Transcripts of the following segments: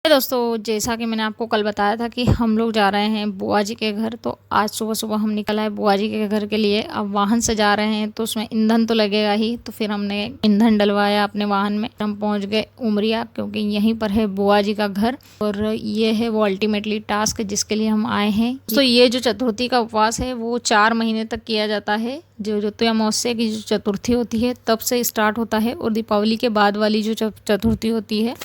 दोस्तों, जैसा कि मैंने आपको कल बताया था कि हम लोग जा रहे हैं बुआ जी के घर। तो आज सुबह सुबह हम निकल आए बुआ जी के घर के लिए। अब वाहन से जा रहे हैं तो उसमें ईंधन तो लगेगा ही, तो फिर हमने ईंधन डलवाया अपने वाहन में। हम पहुंच गए उमरिया, क्योंकि यहीं पर है बुआ जी का घर और ये है वो अल्टीमेटली टास्क जिसके लिए हम आए हैं। तो ये जो चतुर्थी का उपवास है वो 4 महीने तक किया जाता है। जो अमावस्या की जो चतुर्थी होती है तब से स्टार्ट होता है और दीपावली के बाद वाली जो चतुर्थी होती है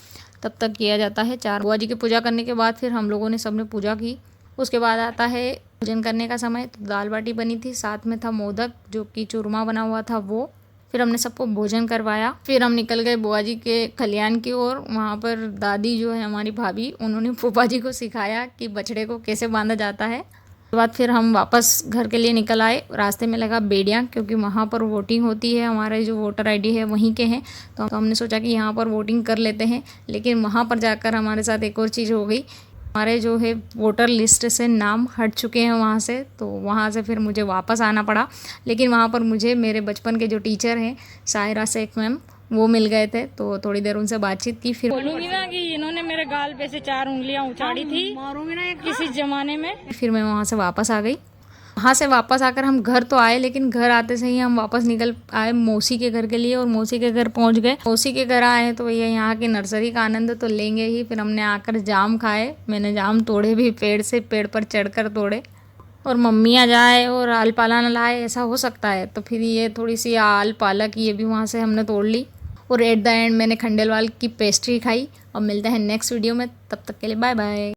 तब तक किया जाता है। 4 बुआ जी की पूजा करने के बाद फिर हम लोगों ने सबने पूजा की। उसके बाद आता है भोजन करने का समय। तो दाल बाटी बनी थी, साथ में था मोदक जो कि चूरमा बना हुआ था वो। फिर हमने सबको भोजन करवाया। फिर हम निकल गए बुआ जी के खलियान की ओर। वहाँ पर दादी जो है हमारी भाभी, उन्होंने फूफा जी को सिखाया कि बछड़े को कैसे बांधा जाता है। उसके बाद फिर हम वापस घर के लिए निकल आए। रास्ते में लगा बेड़िया, क्योंकि वहाँ पर वोटिंग होती है। हमारे जो वोटर आईडी है वहीं के हैं, तो हमने सोचा कि यहाँ पर वोटिंग कर लेते हैं। लेकिन वहाँ पर जाकर हमारे साथ एक और चीज़ हो गई। हमारे जो है वोटर लिस्ट से नाम हट चुके हैं वहाँ से, तो वहाँ से फिर मुझे वापस आना पड़ा। लेकिन वहाँ पर मुझे मेरे बचपन के जो टीचर हैं साहिरा शेख मैम, वो मिल गए थे। तो थोड़ी देर उनसे बातचीत की। फिर बोलूंगी ना कि इन्होंने मेरे गाल पे से 4 उंगलियां उछाड़ी थी, मारूंगी ना किसी जमाने में। फिर मैं वहाँ से वापस आ गई। वहाँ से वापस आकर हम घर तो आए, लेकिन घर आते से ही हम वापस निकल आए मौसी के घर के लिए और मौसी के घर पहुँच गए। मौसी के घर आए तो भैया यहाँ की नर्सरी का आनंद तो लेंगे ही। फिर हमने आकर जाम खाए। मैंने जाम तोड़े भी पेड़ से, पेड़ पर चढ़कर तोड़े। और मम्मी आ जाए और आल पाला न लाए, ऐसा हो सकता है। तो फिर ये थोड़ी सी आल पालक ये भी वहाँ से हमने तोड़ ली। और एट द एंड मैंने खंडेलवाल की पेस्ट्री खाई। और मिलते हैं नेक्स्ट वीडियो में, तब तक के लिए बाय बाय।